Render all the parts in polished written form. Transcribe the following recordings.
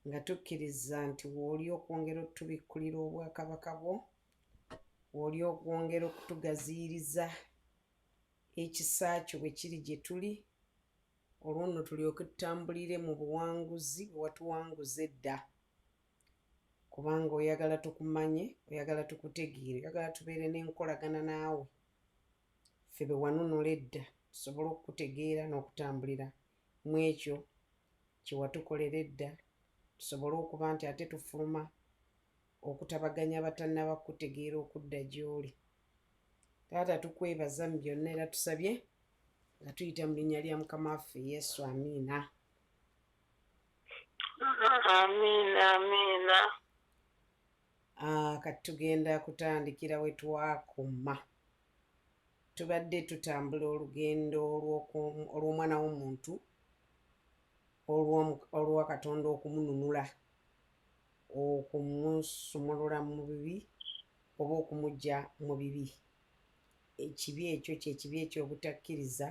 nga tukkiriza nti w'oli okwongera otubikkulira obwakabaka bwo, w'oli okwongera okutugaziiriza ekisa kyo bwe kiri gye tuli, olwo nno tulyoke tutambulire mu buwanguzi bwe watuwanguza edda, kubanga oyagala tukumanye, oyagala tukutegeere, oyagala tubeere n'enkolagana naawe ffe be wanunula edda, tusobole okukutegeera n'okutambulira mu ekyo kye watukolera edda, tusobole okuba nti ate tufuluma okutabaganya abatannaba kukutegeera okudda gy'oli. Taata tukwebaza mu byonna era tusabye nga tuyita mu linnya lya Mukama waffe Yesu, amiina. Amiina, amiina. Kati tugenda kutandikira we twakoma. Tubadde tutambula olugendo olw'omwana w'omuntu, olwa Katonda okumununula, okumusumulula mu bibi oba okumuggya mu bibi. Ekibi ekyo ky'ekibi eky'obutakkiriza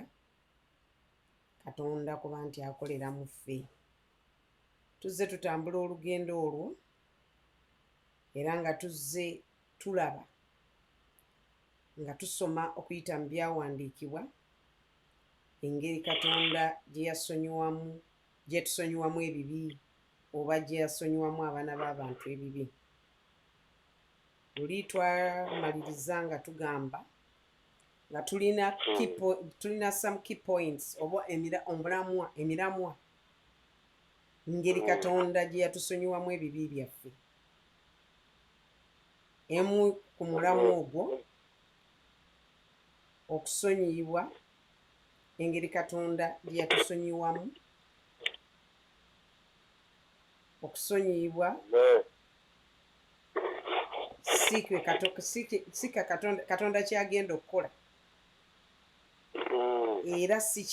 Katonda kuba nti akolera mu ffe. Tuzze tutambula olugendo olwo era nga tuzze tulaba nga tusoma okuyita mu byawandiikibwa engeri Katonda gye tusonyiwamu ebibi oba gye yasonyiwamu abaana b'abantu ebibi. Luli twamaliriza nga tugamba nga tulina some key points oba emiramwa ngeri Katonda gye yatusonyiwamu ebibi byaffe. Emu ku mulamu ogwo okusonyiyibwa, engeri Katonda gye yatusonyiwamu, okusonyiyibwa si Katonda kyagenda okukola era si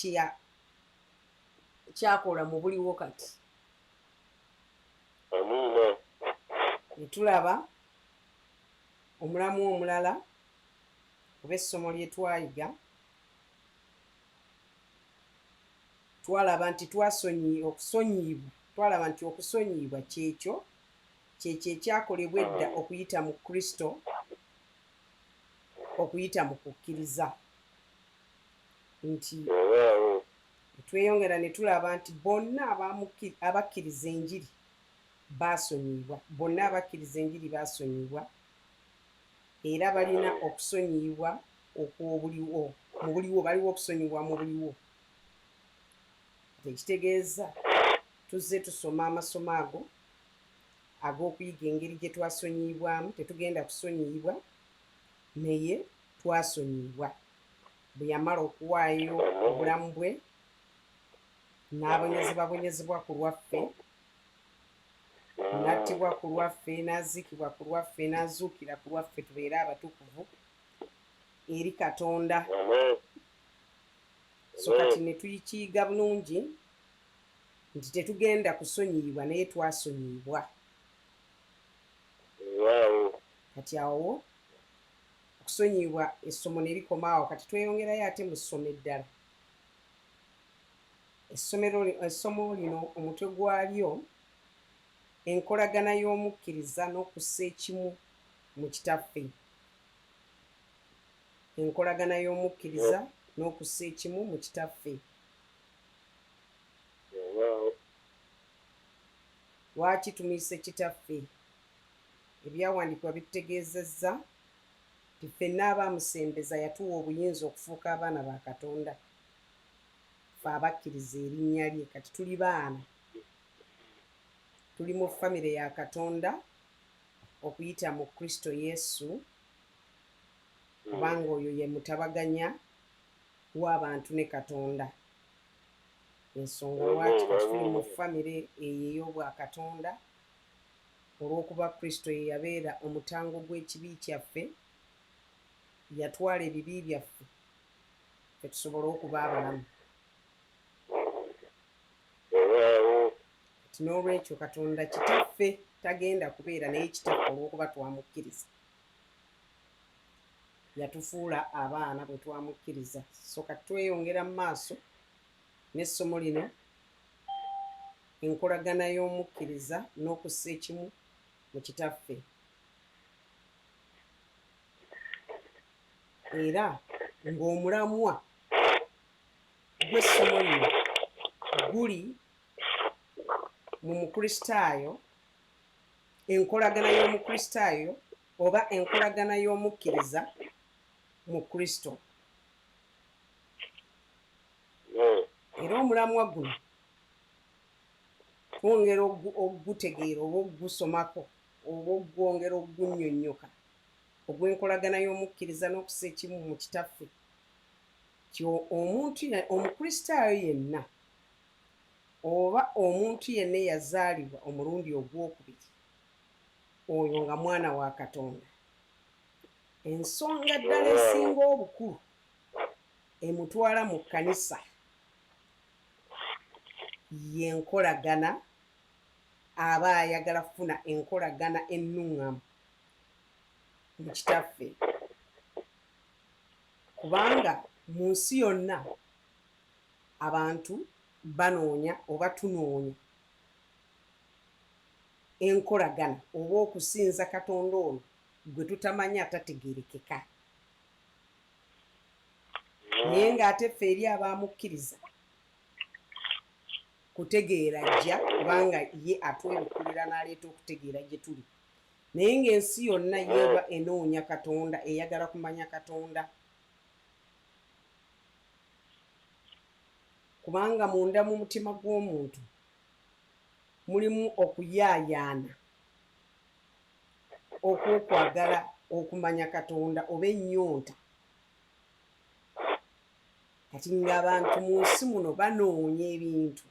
kyakola mu buliwo kati. Ne tulaba omulamu omulala oba essomo lye twayiga, twalaba nti okusonyiyibwa kyekyo ekyakolebwa edda okuyita mu Kristo, okuyita mu kukkiriza. Nti tweyongera ne tulaba nti bonna abakkiriza enjiri baasonyiyibwa, bonna abakkiriza enjiri baasonyiyibwa era balina okusonyiyibwa okw'obuliwo, mu buliwo baliwo okusonyiyibwa mu buliwo. Ekitegeeza tuzze tusoma amasomo ago ag'okuyiga engeri gye twasonyiyibwamu, tetugenda kusonyiyibwa naye twasonyiyibwa. Bwe yamala okuwaayo obulamu bwe n'abonyezebwa ku lwaffe, n'attibwa ku lwaffe, n'aziikibwa ku lwaffe, n'azuukira ku lwaffe tubeere abatukuvu eri Katonda. So kati ne tukiyiga bulungi nti tetugenda kusonyiyibwa naye twasonyiyibwa. Kati awo okusonyiyibwa essomo ne likoma awo. Kati tweyongerayo ate mu ssomo eddala. Essomo lino omutwe gwalyo enkolagana y'omukkiriza n'okussa ekimu mu kitaffe. Enkolagana y'omukkiriza n'okussa ekimu mu kitaffe. Lwaki tumuyise kitaffe? Ebyawandiikibwa bitutegeezezza nti ffenna abaamusembeza yatuwa obuyinza okufuuka abaana ba Katonda, ffe abakkiriza erinnya lye. Kati tuli baana, tuli mu famire ya Katonda okuyita mu Kristo Yesu, kubanga oyo ye mutabaganya w'abantu ne Katonda. Ensonga lwaki kati tuli mu famire eyo ey'obwakatonda, olw'okuba Kristo ye yabeera omutango gw'ekibi kyaffe, yatwala ebibi byaffe ffe tusobole okuba abalamu. Kati n'olwekyo Katonda kitaffe, tagenda kubeera naye kitaffe olw'okuba twamukkiriza. Yatufuula abaana bwe twamukkiriza. So kati tweyongera mu maaso n'essomo lino, enkolagana y'omukkiriza n'okussa ekimu mu kitaffe. Era ng'omulamwa gw'essomo lino guli mu mukristaayo, enkolagana y'omukristaayo oba enkolagana y'omukkiriza mu Kristo. Era omulamwa guno twongera ogutegeera oba ogusomako oba ogwongera ogunnyonnyoka ogw'enkolagana y'omukkiriza n'okussa ekimu mu kitaffe. Omukristaayo yenna oba omuntu yenna eyazaalibwa omulundi ogwokubiri, oyo nga mwana wa Katonda. Ensonga ddala esinga obukulu emutwala mu kkanisa y'enkolagana, aba ayagala kufuna enkolagana ennuŋŋamu mu kitaffe. Kubanga mu nsi yonna abantu banoonya oba tunoonya enkolagana oba okusinza Katonda ono gwe tutamanyi atategeerekeka. Naye ng'ate ffe eri abaamukkiriza kutegeera ajja, kubanga ye atwebukulira n'aleeta okutegeera gye tuli. Naye ng'ensi yonna yeeba enoonya Katonda, eyagala kumanya Katonda. Kubanga munda mu mutima gw'omuntu mulimu okuyaayaana okw'okwagala okumanya Katonda oba ennyonta. Kati ng'abantu mu nsi muno banoonya ebintu,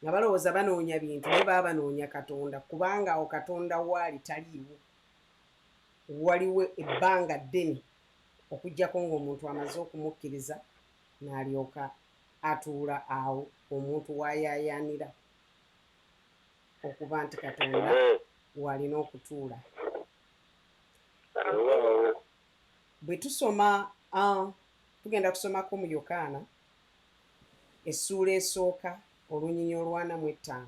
nga balowooza banoonya bintu naye baba banoonya Katonda, kubanga awo Katonda waali taliiwo. Waliwo ebbanga ddene okuggyako ng'omuntu amaze okumukkiriza n'alyoka atuula awo omuntu wayaayaanira okuba nti Katonda w'alina okutuula. Bwe tusoma tugenda kusomako mu Yokaana essuula esooka olunyiriri olwa 45.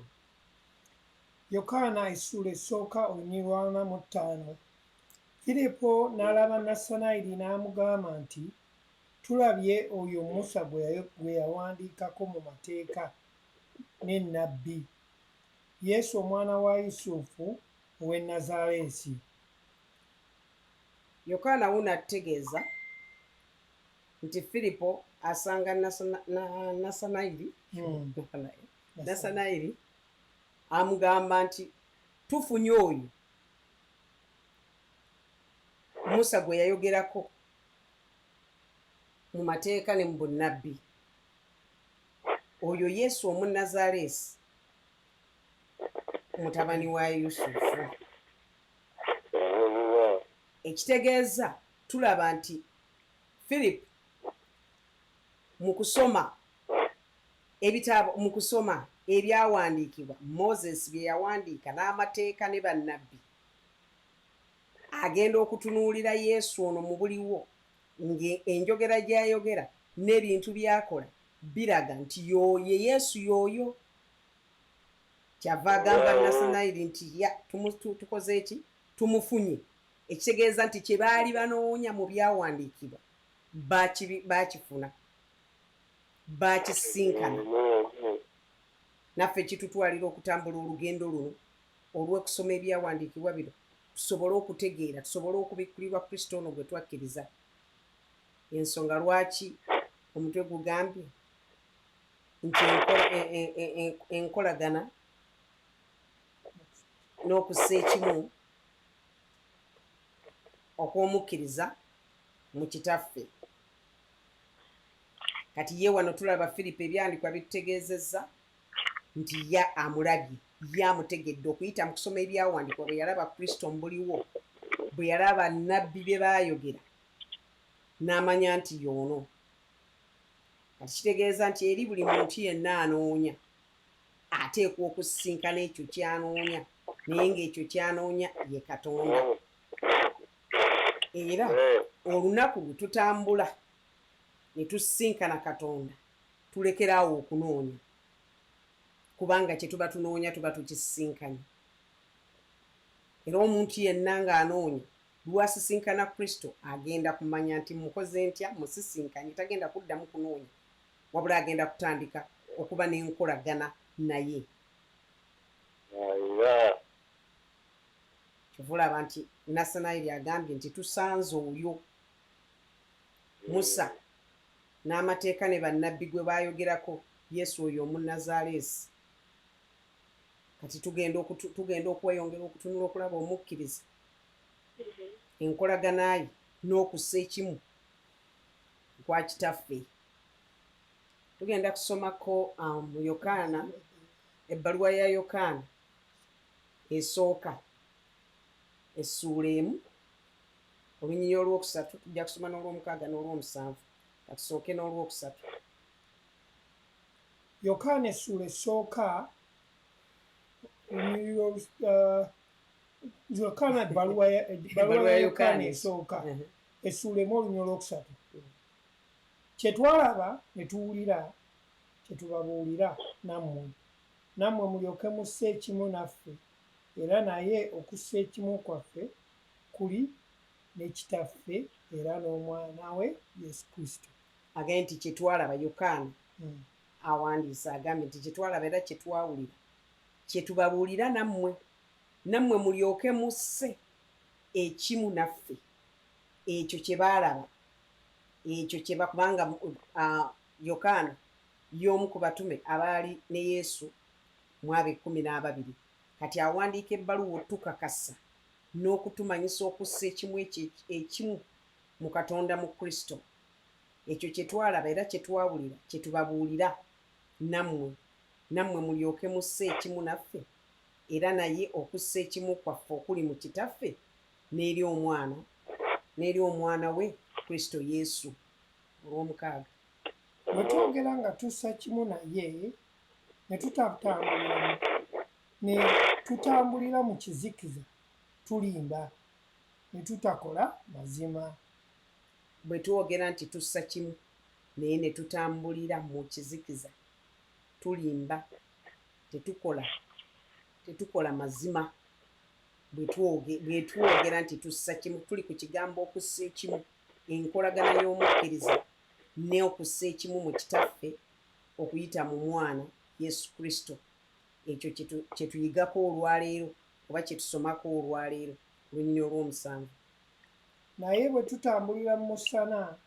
Yokaana essuula esooka olunyiriri lwa 45. Firipo n'alaba Nassanayiri n'amugamba nti, tulabye oyo Musa gwe yawandiikako mu mateeka n'ennabbi, Yesu omwana wa Yusufu ow'e Nazaaleesi. Yokaana wuno ategeeza nti Firipo asanga Nassanayiri amugamba nti tufunye oyo Musa gwe yayogerako mu mateeka ne mu bunnabbi, oyo Yesu Omunnazaaleesi, mutabani wa Yusufu. Ekitegeeza tulaba nti Firipo mu kusoma ebitabo, mu kusoma ebyawandiikibwa Moses bye yawandiika n'amateeka ne bannabbi, agenda okutunuulira Yesu ono mu buliwo, ng'enjogera gy'ayogera n'ebintu by'akola biraga nti ye Yesu y'oyo. Kyava agamba Nassanayiri nti tukoze eki? Tumufunye. Ekitegeeza nti kye baali banoonya mu byawandiikibwa baakifuna, baakisinkana. Naffe kitutwalira okutambula olugendo luno olw'okusoma ebyawandiikibwa bino, tusobole okutegeera, tusobole okubikkulirwa Kristo ono gwe twakkiriza. Ensonga lwaki omutwe gugambye nti enkolagana n'okussa ekimu okw'omukkiriza mu kitaffe. Kati ye wano tulaba Firipo ebyandikwa bitutegeezezza nti ye amulabye, ye amutegedde okuyita mu kusoma ebyawandiikibwa, bwe yalaba Kristo mbuliwo, bwe yalaba nnabbi bye baayogera, n'amanya nti y'ono. Kati kitegeeza nti eri buli muntu yenna anoonya ateekwa okusisinkana ekyo ky'anoonya, naye ng'ekyo ky'anoonya ye Katonda. Era olunaku lwe tutambula ne tusisinkana Katonda, tulekeraawo okunoonya. kubanga kye tuba tunoonya tuba tukisisinkanye. Era omuntu yenna ng'anoonya lwasisinkana Kristo agenda kumanya nti mukoze ntya musisinkanye, tagenda kuddamu kunoonya, wabula agenda kutandika okuba n'enkolagana naye. Kyovulaba nti Nasanaeri agambye nti tusanze oyo Musa n'amateeka ne bannabbi gwe baayogerako, Yesu oyo Omunnazaaleesi. Kati tugenda okweyongera okutunula okulaba omukkiriza, enkolagana ye n'okussa ekimu kwa kitaffe. Tugenda kusomako mu Yokaana, ebbaluwa ya Yokaana esooka essuula 1 olunyiriri olwokusatu, tujja kusoma n'olwomukaaga n'olwomusanvu. Katusooke n'olwokusatu. Yokaana essuula esooka Yokaana ebbaluwa ya Yokaana esooka essuula 1 olunyiriri olwokusatu. Kye twalaba ne tuwulira kye tubabuulira nammwe mulyoke musse ekimu naffe, era naye okussa ekimu kwaffe kuli ne Kitaffe era n'Omwana we Yesu Kristo. Agambye nti kye twalaba, Yokaana awandiisa agambye nti kye twalaba era kye twawulira kye tubabuulira nammwe mulyoke musse ekimu naffe. Ekyo kye baalaba, ekyo kye bakubanga Yokaana y'omu ku batume abaali ne Yesu mu abo 12. Kati awandiika ebbaluwa otukakasa n'okutumanyisa okussa ekimu mu Katonda mu Kristo. Ekyo kye twalaba era kye twawulira kye tubabuulira nammwe mulyoke musse ekimu naffe, era naye okussa ekimu kwaffe okuli mu Kitaffe n'eri Omwana we Kristo Yesu. Olw'omukaaga. Bwe twogera nga tussa kimu naye ne tutambulira mu kizikiza, tulimba ne tutakola mazima. Bwe twogera nti tussa kimu naye ne tutambulira mu kizikiza, tulimba, tetukola mazima. Bwe twogera nti tussa kimu, tuli ku kigambo okussa ekimu, enkolagana y'omukkiriza ne okussa ekimu mu Kitaffe okuyita mu Mwana Yesu Kristo. Ekyo kye tuyigako olwaleero oba kye tusomako olwaleero, olunyiriri olw'omusanvu. Naye bwe tutambulira mu musana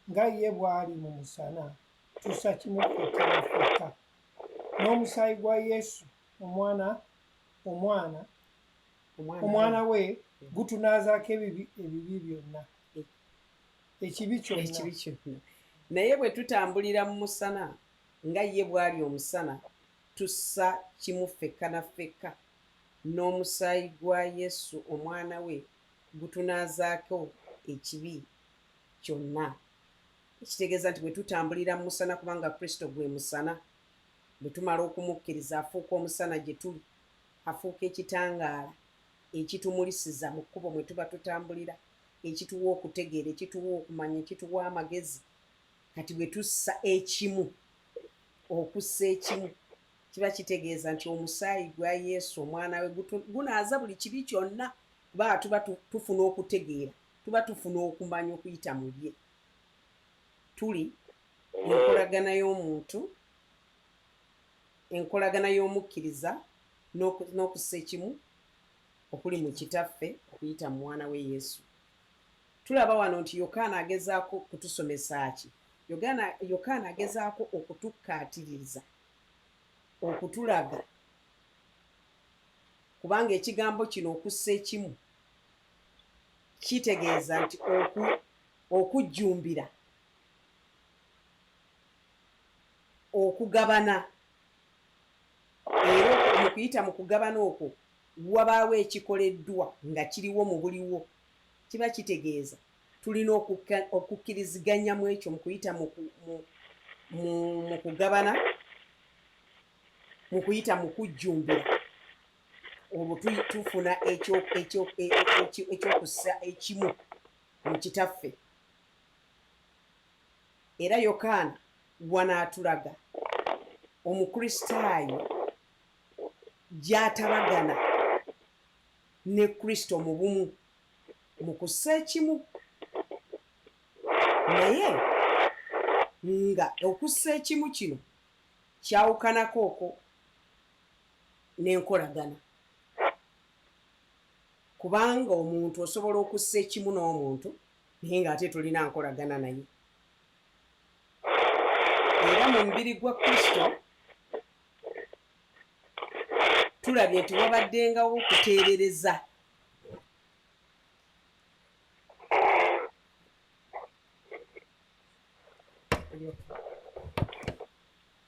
nga ye bw'ali mu musana, tussa kimu ffekka ne ffekka. N'omusaayi gwa Yesu omwana we gutunaazaako ebibi byonna, ekibi kyonna. Naye bwe tutambulira mu musana nga ye bw'ali omusana, tussa kimu ffekka na ffekka. N'omusaayi gwa Yesu omwana we gutunaazaako ekibi kyonna. Ekitegeeza nti bwe tutambulira mu musana, kubanga Kristo gwe musana, bwe tumala okumukkiriza afuuka omusana gye tuli, afuuka ekitangaala ekitumulisiza mu kkubo mwe tuba tutambulira, ekituwa okutegeera, ekituwa okumanya, ekituwa amagezi. Kati bwe tussa ekimu, okussa ekimu, kiba kitegeeza nti omusaayi gwa Yesu omwana we gunaaza buli kibi kyonna, kubanga tuba tufuna okutegeera, tuba tufuna okumanya okuyita mu bye. Tuli enkolagana y'omuntu, enkolagana y'omukkiriza n'okussa ekimu okuli mu Kitaffe okuyita mu Mwana we Yesu. Tulaba wano nti Yokaana agezaako kutusomesa ki? Yokaana agezaako okutukkaatiriza, okutulaga, kubanga ekigambo kino okussa ekimu kitegeeza nti okujjumbira, okugabana. Era mu kuyita mu kugabana okwo wabaawo ekikoleddwa nga kiriwo mu buliwo. Kiba kitegeeza tulina okukkiriziganya mu ekyo mu kuyita mu kugabana, mu kuyita mu kujjumbira. Olwo tufuna ekyokussa ekimu mu Kitaffe. Era Yokaana wanaatulaga Omukristaayo gy'atabagana ne Kristo mu bumu mu kussa ekimu, naye nga okussa ekimu kino kyawukanako okwo n'enkolagana, kubanga omuntu osobola okussa ekimu n'omuntu naye ng'ate tolina nkolagana naye. Era mu mubiri gwa Kristo tulabye nti wabaddengawo okuteerereza.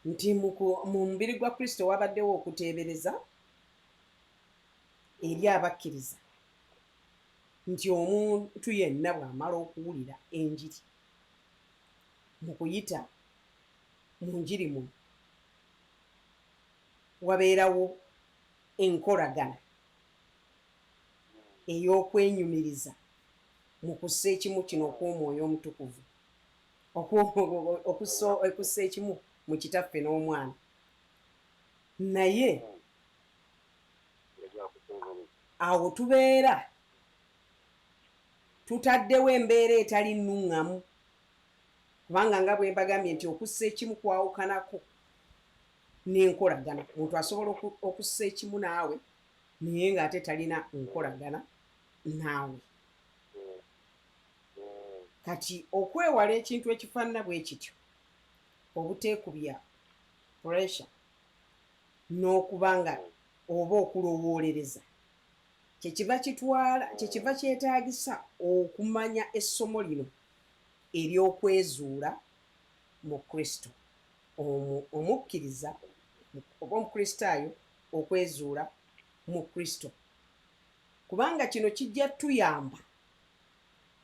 Nti mu mubiri gwa Kristo wabaddewo okuteebereza eri abakkiriza nti omuntu yenna bw'amala okuwulira enjiri mu kuyita mu njiri muno wabeerawo enkolagana ey'okwenyumiriza mu kussa ekimu kino okw'Omwoyo Omutukuvu, okussa ekimu mu Kitaffe n'Omwana. Naye awo tubeera tutaddewo embeera etali nnuŋŋamu, kubanga nga bwe mbagambye nti okussa ekimu kwawukanako n'enkolagana. Omuntu asobola okussa ekimu naawe naye ng'ate talina nkolagana naawe. Kati okwewala ekintu ekifaanana bwe kityo, obuteekubya pressure n'okubanga oba okulowoolereza, kyekiva kyetaagisa okumanya essomo lino ery'okwezuula mu Kristo. Omukkiriza oba Omukristaayo okwezuula mu Kristo, kubanga kino kijja tuyamba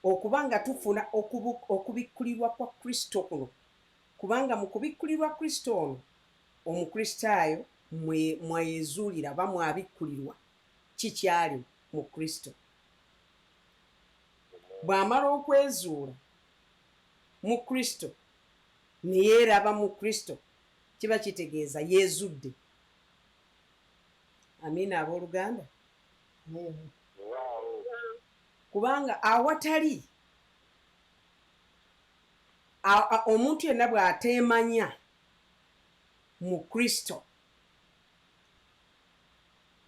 okubanga tufuna okubikkulirwa kwa Kristo kuno, kubanga mu kubikkulirwa Kristo ono Omukristaayo mweyezuulira ba mwabikkulirwa kikyali mu Kristo. Bw'amala okwezuula mu Kristo ne yeeraba mu Kristo, kiba kitegeeza yeezudde. Amiina abooluganda? Kubanga awatali omuntu yenna bw'ateemanya mu Kristo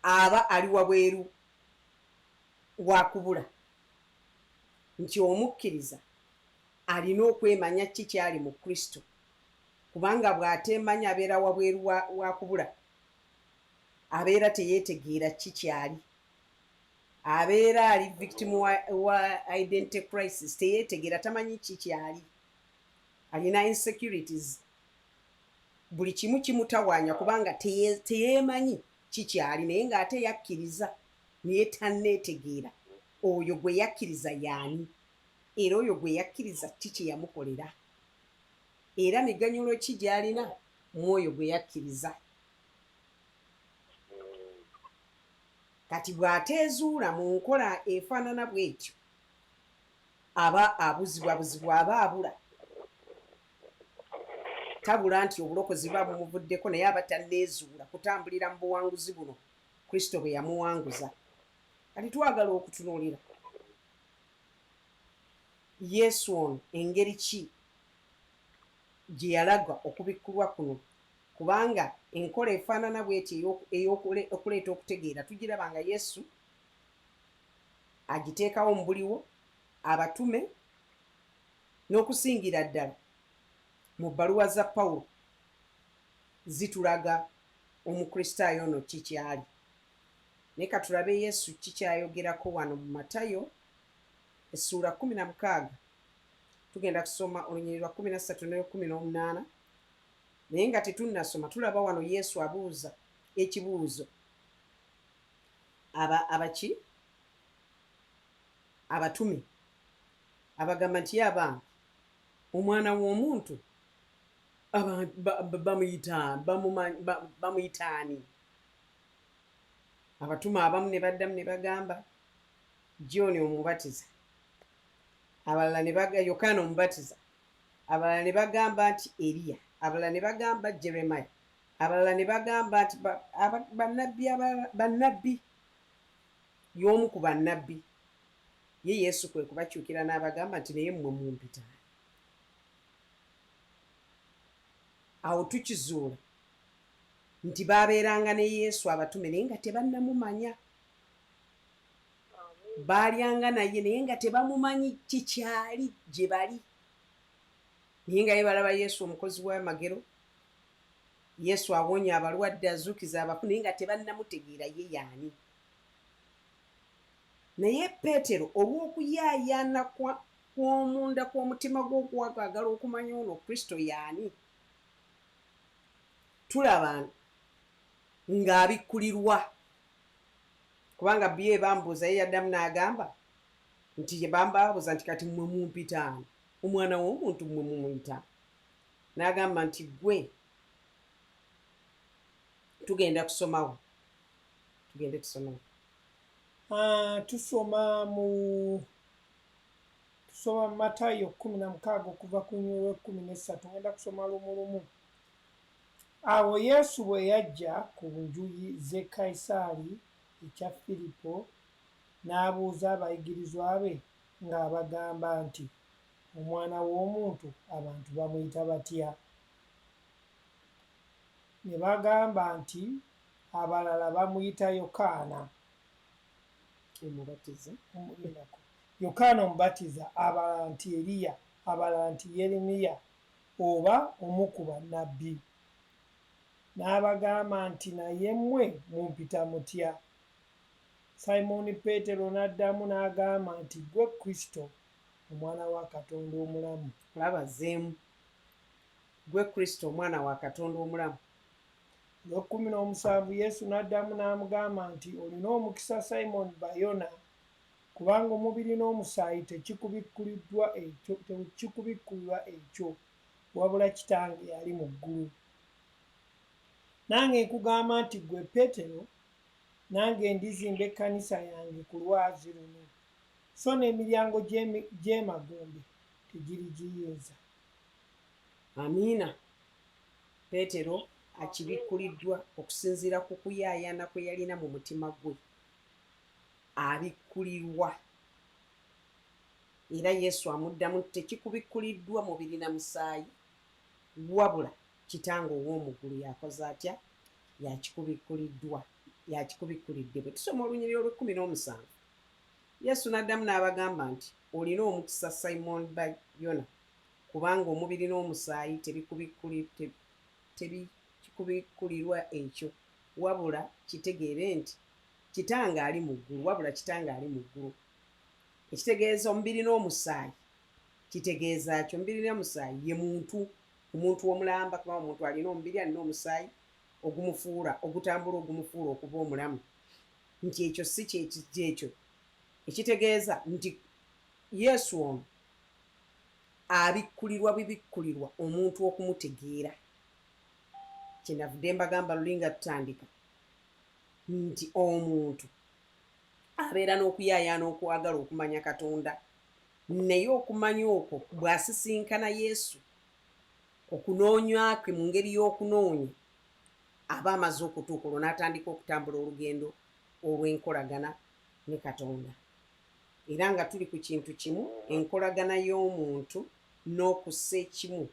aba ali wabweru wa kubula. Nti omukkiriza alina okwemanya kikyali mu Kristo, kubanga bw'ateemanya abeera wabweru wa kubula, abeera teyeetegeera kikyali, abeera ali victim wa identity crisis, teyeetegeera, tamanyi kikyali, alina insecurities, buli kimu kimutawaanya kubanga teyeemanyi kikyali, naye ng'ate yakkiriza naye tanneetegeera oyo gwe yakkiriza y'ani, era oyo gwe yakkiriza kiki yamukolera, era miganyulo ki gy'alina mu oyo gwe yakkiriza. Kati bw'ateezuula mu nkola efaanana bw'etyo, aba abuzibwabuzibwa, aba abula. Tabula nti obulokozi buba bumuvuddeko, naye aba tanneezuula kutambulira mu buwanguzi buno Kristo bwe yamuwanguza. Kati twagala okutunuulira Yesu ono engeri ki gye yalaga okubikkulwa kuno, kubanga enkola efaanana bw'etyo ey'okuleeta okutegeera tugiraba nga Yesu agiteekawo mu buliwo, abatume n'okusingira ddala mu bbaluwa za Pawulo zitulaga Omukristaayo ono kikyali. Naye ka tulabe Yesu kikyayogerako wano mu Matayo essuula 16, tugenda kusoma olunyiriri lwa 13 ne 18. Naye nga tetunnasoma tulaba wano Yesu abuuza ekibuuzo abatume, abagamba nti abanga omwana w'omuntu bamuyitaani? Abatume abamu ne baddamu ne bagamba John Omubatiza, abalala ne bagamba Yokaana Omubatiza, abalala ne bagamba nti Eriya, abalala ne bagamba Jeremiya, abalala ne bagamba nti bannabbi y'omu ku bannabbi ye Yesu kwe kubakyukira n'abagamba nti naye mmwe mumpita. Awo tukizuula nti baabeeranga ne Yesu abatume naye nga tebannamumanya. Baalyanga naye naye nga tebamumanyi kikyali gye bali. Naye nga ye balaba Yesu omukozi w'amagero, Yesu awonya abalwadde, azuukiza abafu, naye nga tebannamutegeera ye y'ani. Naye Peetero olw'okuyaayaana kw'omunda kw'omutima gwe okwagala okumanya ono Kristo y'ani, tulaba ng'abikkulirwa. Kubanga bye bambuuza ye yaddamu n'agamba nti ye bambabuuza nti kati mmwe mumpita ani? Omwana w'omuntu mmwe mumuyita? N'agamba nti ggwe. Tugenda kusomawo. Tugende tusomawo. Tusoma mu Matayo 16 okuva ku nnyolwa 13. Ngenda kusoma lumu. Awo Yesu bwe yajja ku njuyi z'e Kayisaali ekya Firipo, n'abuuza abayigirizwa be ng'abagamba nti, Omwana w'omuntu abantu bamuyita batya? Ne bagamba nti abalala bamuyita Yokaana Omubatiza, Yokaana Omubatiza, abalala nti Eriya, abalala nti Yeremiya oba omu ku bannabbi. N'abagamba nti naye mmwe mumpita mutya? Simoni Peetero n'addamu n'agamba nti ggwe Kristo, omwana wa Katonda omulamu. Labazeemu. Ggwe Kristo omwana wa Katonda omulamu. 17 Yesu n'addamu n'amugamba nti olina omukisa Simoni Bayona, kubanga omubiri n'omusaayi tekikubikkulirwa ekyo, wabula Kitange ali mu ggulu. Nange nkugamba nti ggwe Peetero, nange ndizimba ekkanisa yange ku lwazi luno, so n'emiryango gy'emagombe tegirigiyinza. Amiina. Peetero akibikkuliddwa okusinziira ku kuyaayaana kwe yalina mu mutima gwe. Abikkulirwa. Era Yesu amuddamu nti tekikubikkuliddwa mubiri na musaayi, wabula Kitange ow'omu ggulu yakoze atya? Yakikubikkulidde. Bwe tusoma olunyiriri olw'17, Yesu n'addamu n'abagamba nti olina omukisa Simoni Bayona, kubanga omubiri n'omusaayi tebikubikkulirwa ekyo, wabula kitegeere nti Kitange ali mu ggulu, wabula Kitange ali mu ggulu. Ekitegeeza omubiri n'omusaayi kitegeeza kyo. Omubiri n'omusaayi ye muntu, omuntu omulamba, kuba omuntu alina omubiri alina omusaayi ogutambula ogumufuula okuba omulamu. Nti ekyo si kyekyo. Ekitegeeza nti Yesu ono abikkulirwa bibikkulirwa omuntu okumutegeera. Kyenavudde mbagamba lulinga tutandika nti omuntu abeera n'okuyaayaana okwagala okumanya Katonda, naye okumanya okwo bw'asisinkana Yesu, okunoonya kwe mu ngeri y'okunoonya, aba amaze okutuuka olwo n'atandika okutambula olugendo olw'enkolagana ne Katonda. Era nga tuli ku kintu kimu, enkolagana y'omuntu n'okussa ekimu,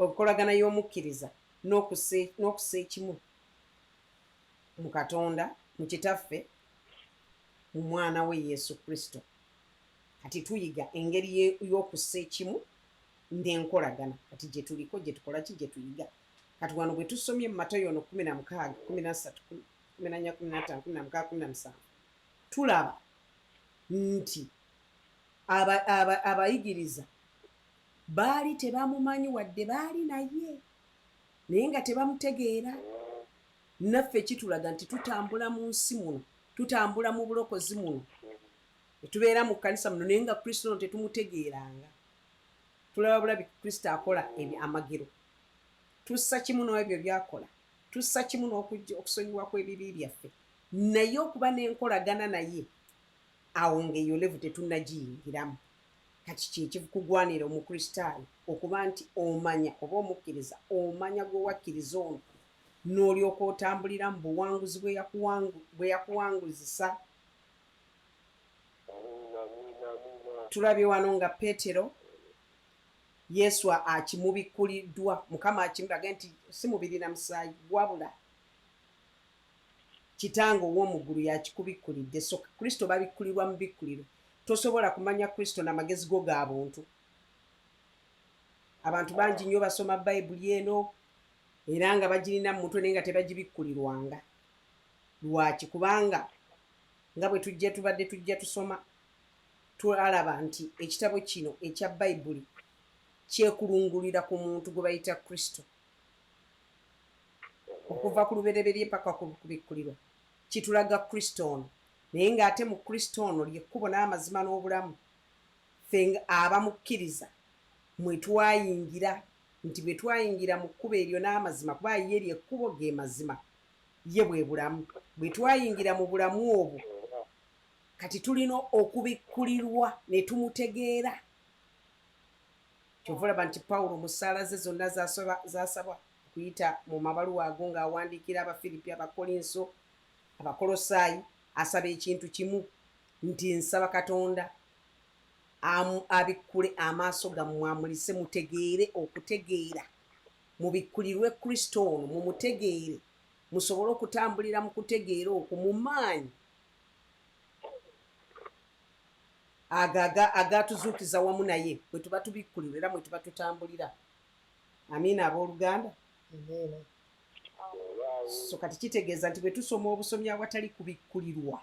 enkolagana y'omukkiriza n'okussa ekimu mu Katonda, mu Kitaffe, mu Mwana we Yesu Kristo. Kati tuyiga engeri y'okussa ekimu n'enkolagana. Kati gye tuliko, gye tukola ki, gye tuyiga. Kati wano bwe tusomye mu Matayo 16, 13, 14, 15, 16, 17, tulaba nti abayigiriza baali tebamumanyi wadde baali naye, naye nga tebamutegeera. Naffe kitulaga nti tutambula mu nsi muno, tutambula mu bulokozi muno, tubeera mu kkanisa muno, naye nga Kristo ono tetumutegeeranga. Tulaba bulabi Kristo akola amagero, tussa kimu n'ebyo byakola, tussa kimu n'okusonyiwa kw'ebibi byaffe, naye okuba n'enkolagana naye, awo ng'eyo levu tetunnagiyingiramu. kati kyekikugwanira omukristaayo okuba nti omanya oba omukkiriza omanya gwe wakkiriza ono n'olyoka otambulira mu buwanguzi bwe yakuwanguzisa. Tulabye wano nga Peetero Yesu akimubikkuliddwa, Mukama akimulaga nti si mubiri na musaayi wabula Kitange ow'omu ggulu yakikubikkulidde. So Kristo babikkulirwa mu bikkuliro. Tosobola kumanya Kristo n'amagezi go ga buntu. Abantu bangi nnyo basoma Bayibuli eno era nga bagirina mu mutwe naye nga tebagibikkulirwanga. Lwaki? Kubanga nga bwe tujja tusoma tulaba nti ekitabo kino ekya Bayibuli kyekulungulira ku muntu gwe bayita Kristo. Okuva ku lubereberye paka ku bikkulirwa kitulaga Kristo ono. Naye ng'ate mu Kristo ono lyekkubo n'amazima n'obulamu. Ffe abamukkiriza mwe twayingira nti bwe twayingira mu kkubo eryo n'amazima, kuba ye lyekkubo ge mazima, ye bwe bulamu. Bwe twayingira mu bulamu obwo kati tulina okubikkulirwa ne tumutegeera. Kyova olaba nti Pawulo mu ssaala ze zonna zasaba kuyita mu mabaluwa ago ng'awandiikira Abafiripi, Abakolinso, Abakolosaayi, asaba ekintu kimu nti nsaba Katonda abikkule amaaso gammwe amulise mutegeere okutegeera, mubikkulirwe Kristo ono, mumutegeere, musobole okutambulira mu kutegeera okwo mu maanyi agatuzuukiza wamu naye bwe tuba tubikkulirwa era bwe tuba tutambulira. Amiina abooluganda. So kati kitegeeza nti bwe tusoma obusomi awatali kubikkulirwa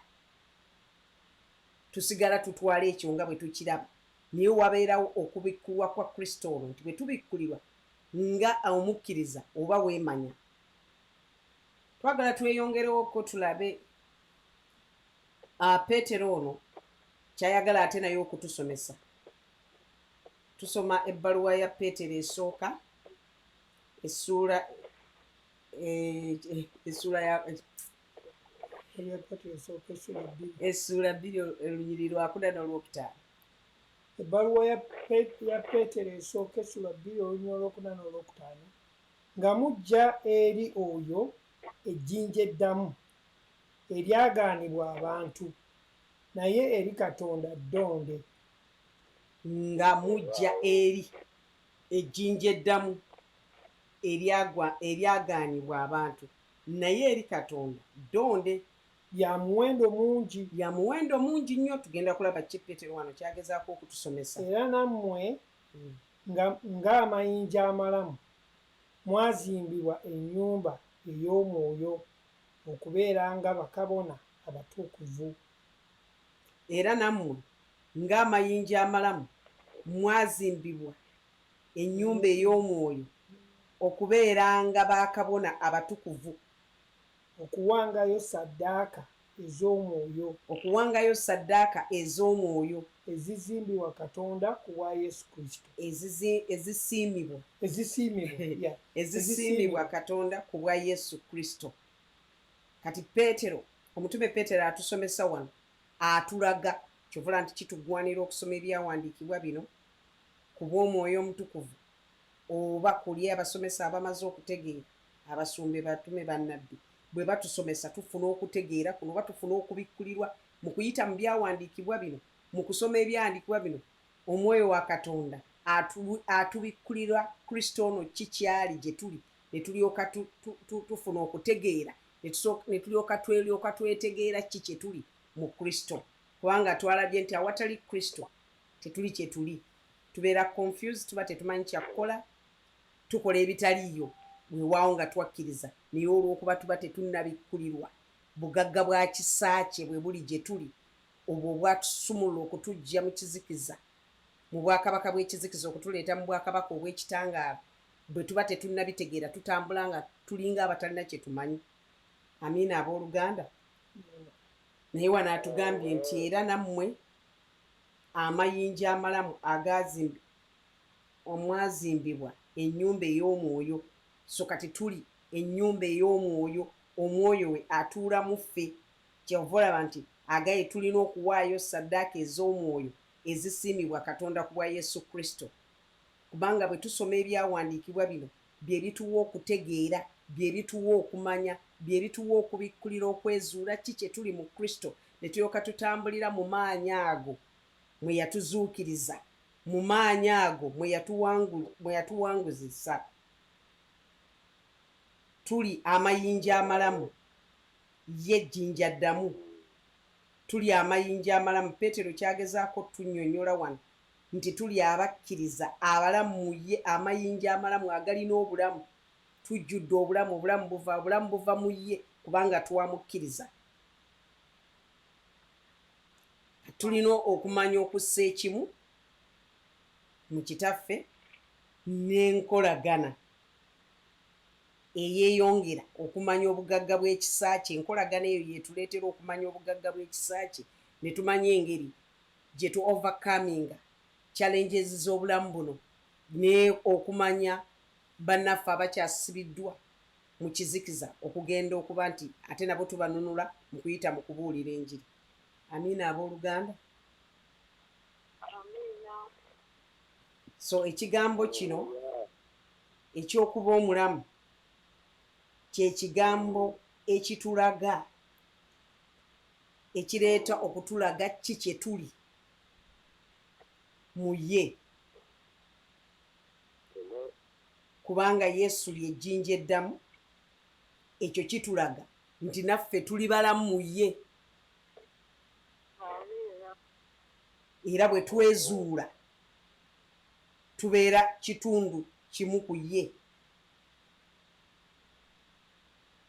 tusigala tutwala ekyo nga bwe tukiraba, naye wabeerawo okubikkulwa kwa Kristo ono nti bwe tubikkulirwa nga omukkiriza oba weemanya. Twagala tweyongerewoko tulabe Peetero ono kyayagala ate naye okutusomesa. Tusoma ebbaluwa ya Peetero esooka essuula 2 olunyiri lwakuna n'olwokutaano. Ebbaluwa ya Peetero esooka essula 2 olunyiri olwokuna n'olwokutaano. Nga mujja eri oyo ejjinja eddamu eryagaanibwa abantu naye eri Katonda ddonde. Nga mujja eri ejjinja eddamu eryagaanibwa abantu naye eri Katonda ddonde. Lya muwendo mungi nnyo. Tugenda kulaba ki Peetero wano kyagezaako okutusomesa. Era nammwe ng'amayinja amalamu mwazimbibwa ennyumba ey'omwoyo okubeeranga bakabona abatuukuvu. Era nammwe ng'amayinja amalamu mwazimbibwa ennyumba ey'omwoyo okubeeranga bakabona abatukuvu, okuwangayo ssaddaaka ez'omwoyo ezizimbibwa Katonda ku bwa Yesu Kristo. Ezisiimibwa Katonda ku bwa Yesu Kristo. Kati Peetero, omutume Peetero atusomesa wano atulaga, kyovula nti kitugwanira okusoma ebyawandiikibwa bino ku bw'omwoyo omutukuvu oba kuli abasomesa abamaze okutegeera, abasumbe, batume, bannabbi bwe batusomesa tufuna okutegeera kuno, oba tufuna okubikkulirwa mu kuyita mu byawandiikibwa bino, mu kusoma ebyawandiikibwa bino. Omwoyo wa Katonda atubikkulira Kristo ono kikyali gye tuli, ne tulyoka tufuna okutegeera, ne tulyoka twetegeera ki kye tuli mu Kristo. Kubanga twalabye nti awatali Kristo tetuli kye tuli, tubeera confused, tuba tetumanyi kyakukola, tukola ebitaliiyo weewaawo nga twakkiriza, naye olw'okuba tuba tetunnabikkulirwa bugagga bwa kisa kye bwe buli gye tuli, obwo bwatusumulula okutuggya mu kizikiza, mu bwakabaka bw'ekizikiza okutuleeta mu bwakabaka obw'ekitangaala. Bwe tuba tetunnabitegeera tutambula nga tulinga abatalina kye tumanyi. Amiina abooluganda. Naye wano atugambye nti era nammwe amayinja amalamu omwazimbibwa ennyumba ey'omwoyo. So kati tuli ennyumba ey'omwoyo, omwoyo we atuula mu ffe. Kyova olaba nti agaye tulina okuwaayo ssaddaaka ez'omwoyo ezisiimibwa Katonda ku bwa Yesu Kristo. Kubanga bwe tusoma ebyawandiikibwa bino bye bituwa okutegeera, bye bituwa okumanya, bye bituwa okubikkulira okwezuula ki kye tuli mu Kristo, ne tulyoka tutambulira mu maanyi ago mwe yatuzuukiriza, mu maanyi ago mwe yatuwanguzisa. Tuli amayinja amalamu, ye jjinja ddamu. Tuli amayinja amalamu. Peetero kyagezaako tunnyonnyola wano nti tuli abakkiriza abalamu mu ye, amayinja amalamu agalina obulamu. Tujjudde obulamu, obulamu buva mu ye kubanga twamukkiriza. Tulina okumanya okussa ekimu mu kitaffe n'enkolagana eyeeyongera okumanya obugagga bw'ekisa kye. Enkolagana eyo yeetuleetera okumanya obugagga bw'ekisa kye, ne tumanya engeri gye tu overcominga challenges z'obulamu buno, ne okumanya bannaffe abakyasibiddwa mu kizikiza okugenda okuba nti ate nabo tubanunula mu kuyita mu kubuulira enjiri. Amiina abooluganda. So ekigambo kino eky'okuba omulamu kye kigambo ekitulaga, ekireeta okutulaga ki kye tuli mu ye. Kubanga Yesu ly'ejjinja eddamu, ekyo kitulaga nti naffe tuli balamu mu ye. Era bwe twezuula tubeera kitundu kimu ku ye.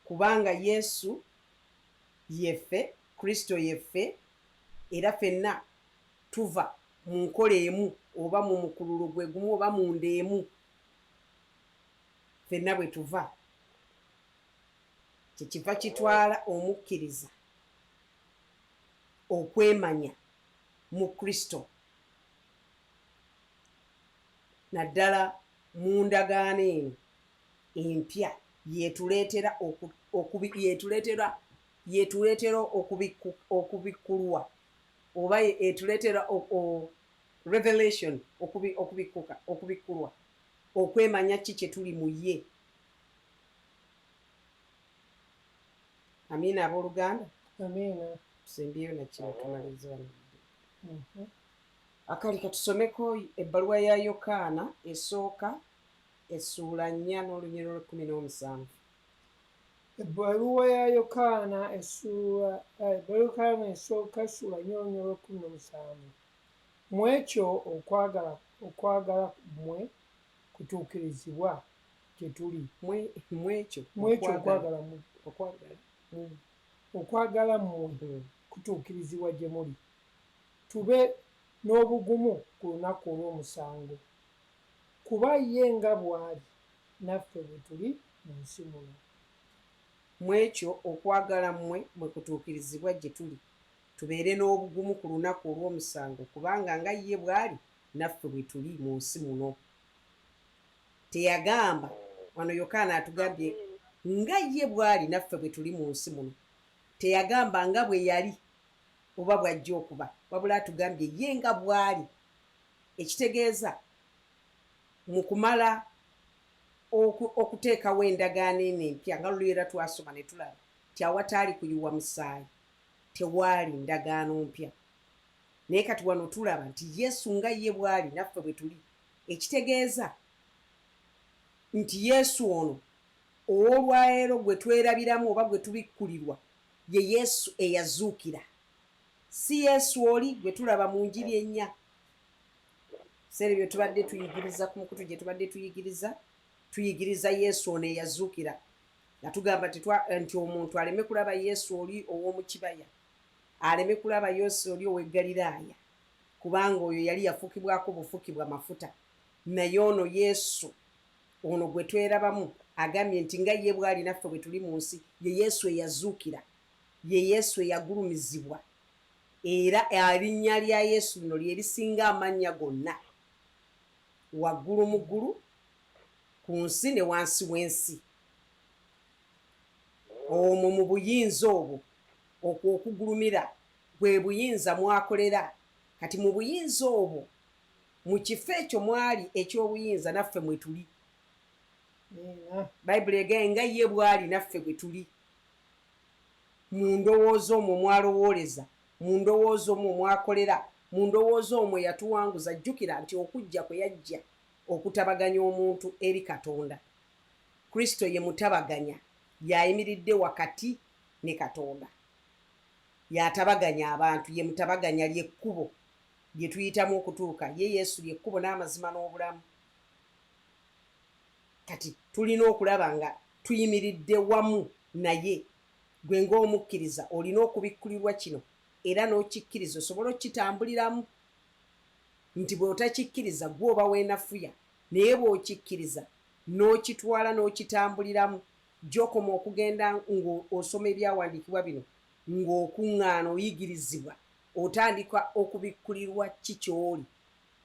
Kubanga Yesu yeffe, Kristo yeffe, era ffenna tuva mu nkola emu oba mu mukululo gwe gumu oba mu nda emu. Ffenna bwe tuva. Kyekiva kitwala omukkiriza okwemanya mu Kristo, naddala mu ndagaano eno empya yeetuleetera okubikkulwa oba yeetuleetera revelation, okubikkulwa, okwemanya ki kye tuli mu ye. Amiina abooluganda. Amiina. Tusembeyo nakino tumaliriza wano. Akali katusomeko ebbaluwa ya Yokaana esooka essuula 4 n'olunyiriro 17. Ebbaluwa ya Yokaana esooka essuula 4 n'olunyiriro 17. Mu ekyo okwagala mmwe kutuukirizibwa gye tuli. Mu ekyo okwagala mmwe kutuukirizibwa gye muli. Tube n'obugumu ku lunaku olw'omusango, kuba ye nga bw'ali naffe bwe tuli mu nsi muno. Mu ekyo okwagala mmwe mwe kutuukirizibwa gye tuli, tubeere n'obugumu ku lunaku olw'omusango, kubanga nga ye bw'ali naffe bwe tuli mu nsi muno. Teyagamba, wano Yokaana atugambye nga ye bw'ali naffe bwe tuli mu nsi muno. Teyagamba nga bwe yali oba bw'ajja okuba, wabula atugambye ye nga bw'ali. Ekitegeeza mu kumala okuteekawo endagaano eno empya, nga luleera twasoma ne tulaba ti awataali kuyiwa musaayi tewaali ndagaano mpya. Naye kati wano tulaba nti Yesu nga ye bw'ali naffe bwe tuli. Ekitegeeza nti Yesu ono ow'olwaleero gwe twerabiramu oba gwe tubikkulirwa ye Yesu eyazuukira, si Yesu oli gwe tulaba mu njiri ennya. Seera bye tubadde tuyigiriza ku mukutu gye tubadde tuyigiriza Yesu ono eyazuukira, nga tugamba nti omuntu aleme kulaba Yesu oli ow'omu kibaya, aleme kulaba Yesu oli ow'e Galiraaya, kubanga oyo yali yafuukibwako bufuuki bwa mafuta. Naye ono Yesu ono gwe twerabamu agambye nti nga ye bw'ali naffe bwe tuli mu nsi, ye Yesu eyazuukira, ye Yesu eyagulumizibwa. Era erinnya lya Yesu lino lye lisinga amannya gonna, waggulu mu ggulu, ku nsi ne wansi w'ensi. Omwo mu buyinza obwo okwo okugulumira bwe buyinza mwakolera kati mu buyinza obwo mu kifo ekyo mwali eky'obuyinza naffe mwe tuli bayibuli egaye nga ye bw'ali naffe bwe tuli mu ndowooza omwo mwalowooleza mu ndowooza omwo mwakolera mu ndowooza omwo yatuwanguza jjukira nti okujja kwe yajja okutabaganya omuntu eri Katonda Kristo ye mutabaganya yayimiridde wakati ne Katonda yatabaganya abantu ye mutabaganya lyekkubo lye tuyitamu okutuuka ye Yesu lyekkubo n'amazima n'obulamu kati tulina okulaba nga tuyimiridde wamu naye gwe ng'omukkiriza olina okubikkulirwa kino era n'okikkiriza osobola okitambuliramu nti bw'otakikkiriza gw'oba weenafuya naye bw'okikkiriza n'okitwala n'okitambuliramu gy'okoma okugenda ng'osoma ebyawandiikibwa bino ng'okuŋŋaana oyigirizibwa otandika okubikkulirwa ki ky'oli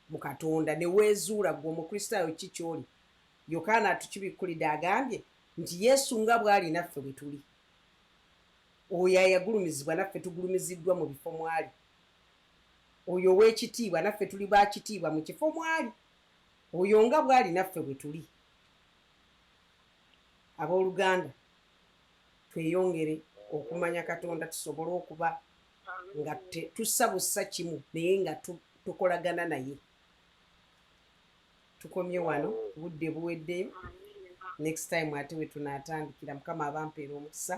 mu Katonda ne weezuula gwe omukristaayo ki ky'oli Yokaana tukibikkulidde agambye nti Yesu nga bw'ali naffe bwe tuli oyo ayagulumizibwa naffe tugulumiziddwa mu bifo mwali oyo ow'ekitiibwa naffe tuli baakitiibwa mu kifo mwali oyo nga bw'ali naffe bwe tuli abooluganda tweyongere okumanya Katonda tusobole okuba nga tussa bussa kimu naye nga tukolagana naye tukomye wano budde buweddeyo next time ate we tunaatandikira Mukama abampeera omukisa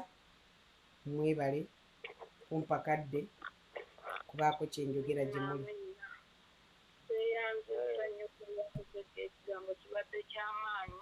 mwebale kumpakadde kubaako kyenjogera gye muli ekigambo kibadde ky'amaanyi